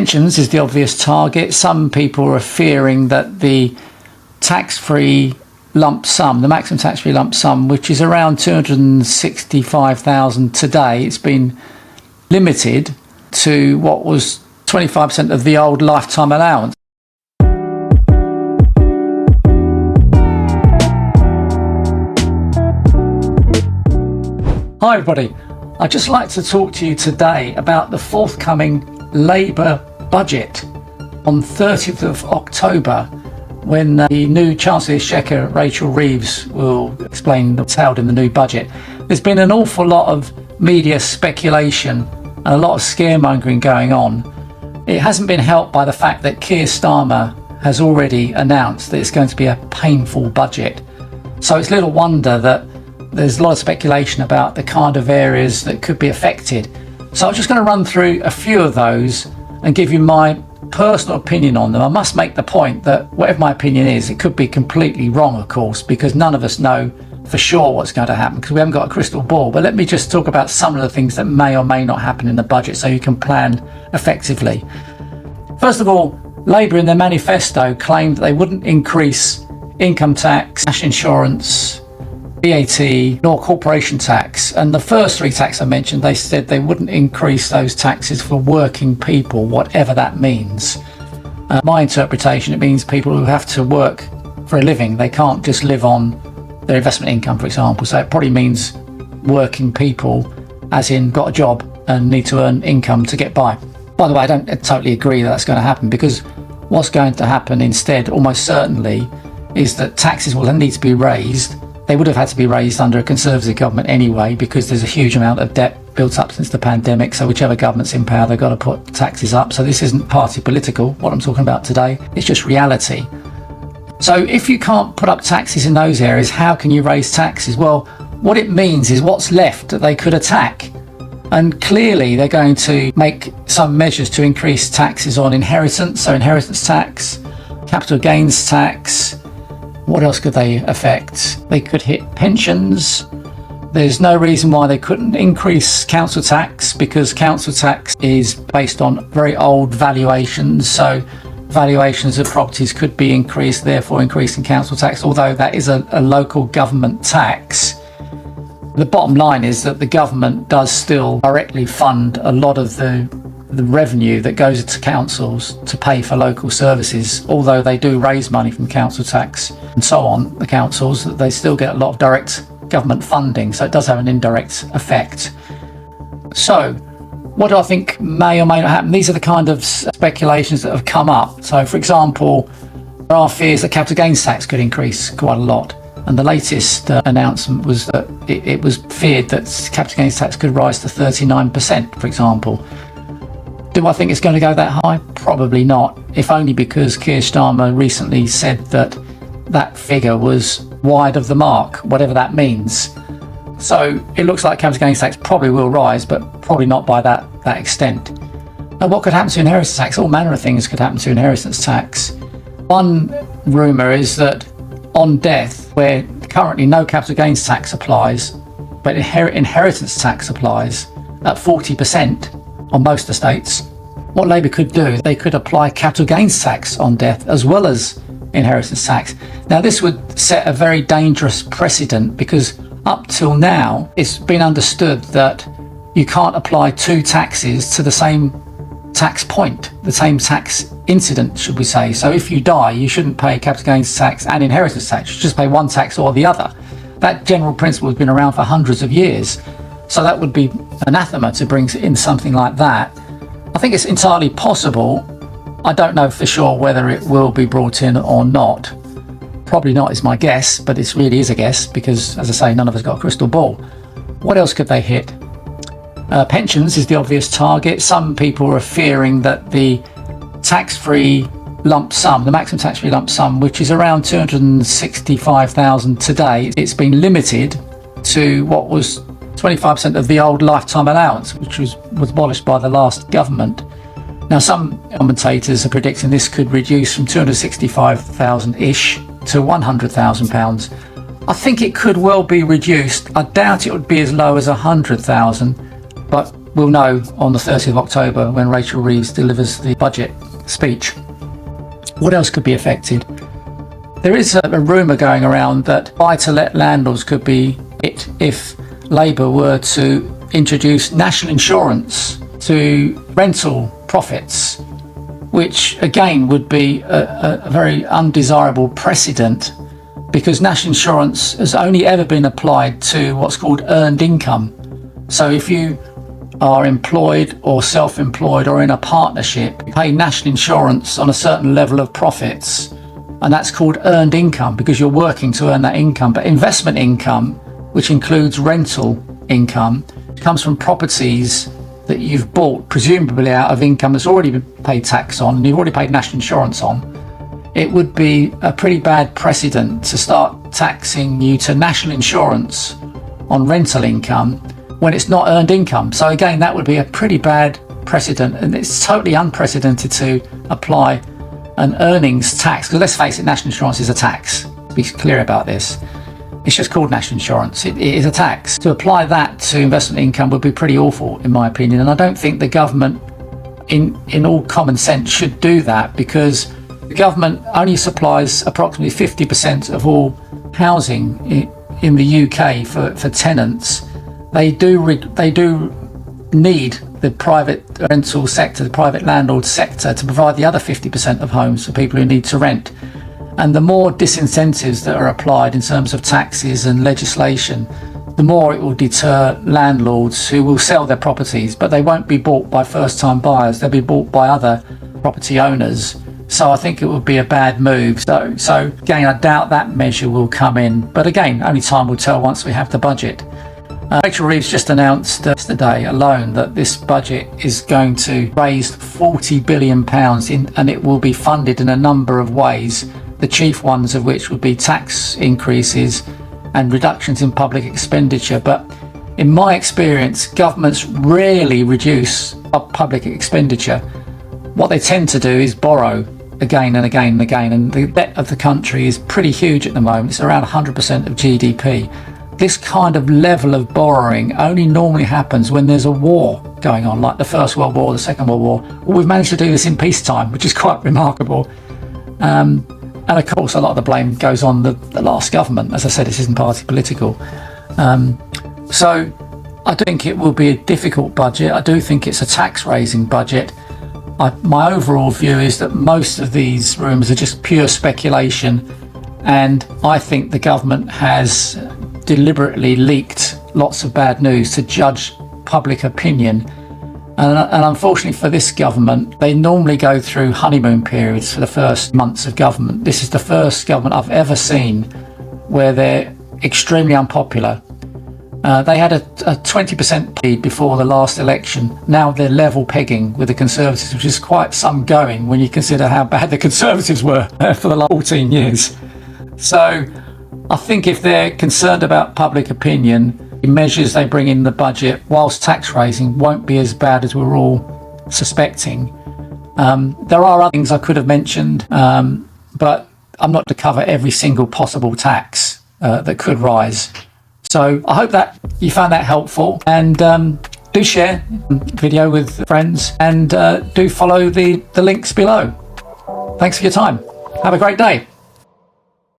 Pensions is the obvious target. Some people are fearing that the tax-free lump sum, the maximum tax-free lump sum, which is around 265,000 today, it's been limited to what was 25% of the old lifetime allowance. Hi everybody, I'd just like to talk to you today about the forthcoming Labour budget on 30th of October, when the new Chancellor of the Exchequer, Reeves, will explain what's held in the new budget. There's been an awful lot of media speculation and a lot of scaremongering going on. It hasn't been helped by the fact that Keir Starmer has already announced that it's going to be a painful budget. So it's little wonder that there's a lot of speculation about the kind of areas that could be affected. So I'm just going to run through a few of those and give you my personal opinion on them. I must make the point that whatever my opinion is, it could be completely wrong, of course, because none of us know for sure what's going to happen because we haven't got a crystal ball. But let me just talk about some of the things that may or may not happen in the budget so you can plan effectively. First of all, Labour in their manifesto claimed that they wouldn't increase income tax, national insurance, VAT, nor corporation tax. And the first three taxes I mentioned, they said they wouldn't increase those taxes for working people, whatever that means. My interpretation, it means people who have to work for a living. They can't just live on their investment income, for example. So it probably means working people, as in got a job and need to earn income to get by. By the way, I don't totally agree that that's going to happen, because what's going to happen instead, almost certainly, is that taxes will need to be raised. They would have had to be raised under a Conservative government anyway, because there's a huge amount of debt built up since the pandemic. So whichever government's in power, they've got to put taxes up. So this isn't party political, what I'm talking about today. It's just reality. So if you can't put up taxes in those areas, how can you raise taxes? Well, what it means is what's left that they could attack. And clearly they're going to make some measures to increase taxes on inheritance. So inheritance tax, capital gains tax. What else could they affect? They could hit pensions. There's no reason why they couldn't increase council tax, because council tax is based on very old valuations. So valuations of properties could be increased, therefore increasing council tax, although that is a local government tax. The bottom line is that the government does still directly fund a lot of the revenue that goes to councils to pay for local services. Although they do raise money from council tax and so on, the councils, they still get a lot of direct government funding, so it does have an indirect effect. So what do I think may or may not happen? These are the kind of speculations that have come up. So for example, there are fears that capital gains tax could increase quite a lot, and the latest announcement was that it was feared that capital gains tax could rise to 39%, for example. Do I think it's going to go that high? Probably not, if only because Keir Starmer recently said that that figure was wide of the mark, whatever that means. So it looks like capital gains tax probably will rise, but probably not by that extent. Now, what could happen to inheritance tax? All manner of things could happen to inheritance tax. One rumour is that on death, where currently no capital gains tax applies, but inheritance tax applies at 40%, on most estates, what Labour could do, they could apply capital gains tax on death as well as inheritance tax. Now this would set a very dangerous precedent, because up till now it's been understood that you can't apply two taxes to the same tax point, the same tax incident, should we say. So if you die, you shouldn't pay capital gains tax and inheritance tax, you should just pay one tax or the other. That general principle has been around for hundreds of years. So that would be anathema to bring in something like that. I think it's entirely possible. I don't know for sure whether it will be brought in or not. Probably not is my guess, but it really is a guess because, as I say, none of us got a crystal ball. What else could they hit? Pensions is the obvious target. Some people are fearing that the tax-free lump sum, the maximum tax-free lump sum, which is around 265,000 today, it's been limited to what was 25% of the old lifetime allowance, which was abolished by the last government. Now, some commentators are predicting this could reduce from 265,000-ish to £100,000. I think it could well be reduced. I doubt it would be as low as 100,000, but we'll know on the 30th of October when Rachel Reeves delivers the budget speech. What else could be affected? There is a rumour going around that buy-to-let landlords could be hit if Labour were to introduce national insurance to rental profits, which again would be a very undesirable precedent, because national insurance has only ever been applied to what's called earned income. So if you are employed or self-employed or in a partnership, you pay national insurance on a certain level of profits, and that's called earned income because you're working to earn that income. But investment income, which includes rental income, comes from properties that you've bought presumably out of income that's already been paid tax on and you've already paid national insurance on. It would be a pretty bad precedent to start taxing you to national insurance on rental income when it's not earned income. So again, that would be a pretty bad precedent, and it's totally unprecedented to apply an earnings tax, because let's face it, national insurance is a tax. Be clear about this. It's just called national insurance. It is a tax. To apply that to investment income would be pretty awful, in my opinion. And I don't think the government, in all common sense, should do that, because the government only supplies approximately 50% of all housing in the UK for tenants. They do need the private rental sector, the private landlord sector, to provide the other 50% of homes for people who need to rent. And the more disincentives that are applied in terms of taxes and legislation, the more it will deter landlords who will sell their properties, but they won't be bought by first-time buyers. They'll be bought by other property owners. So I think it would be a bad move. So again, I doubt that measure will come in. But again, only time will tell once we have the budget. Rachel Reeves just announced yesterday alone that this budget is going to raise £40 billion and it will be funded in a number of ways, the chief ones of which would be tax increases and reductions in public expenditure. But in my experience, governments rarely reduce public expenditure. What they tend to do is borrow again and again and again, and the debt of the country is pretty huge at the moment. It's around 100% of GDP. This kind of level of borrowing only normally happens when there's a war going on, like the First World War, the Second World War. Well, we've managed to do this in peacetime, which is quite remarkable. And of course, a lot of the blame goes on the last government. As I said, this isn't party political. So I do think it will be a difficult budget. I do think it's a tax-raising budget. My overall view is that most of these rumours are just pure speculation, and I think the government has deliberately leaked lots of bad news to judge public opinion. And unfortunately for this government, they normally go through honeymoon periods for the first months of government. This is the first government I've ever seen where they're extremely unpopular. They had a 20% lead before the last election. Now they're level pegging with the Conservatives, which is quite some going when you consider how bad the Conservatives were for the last 14 years. So I think if they're concerned about public opinion, the measures they bring in the budget, whilst tax raising, won't be as bad as we're all suspecting. There are other things I could have mentioned, but I'm not to cover every single possible tax that could rise. So I hope that you found that helpful, and do share the video with friends, and do follow the links below. Thanks for your time. Have a great day.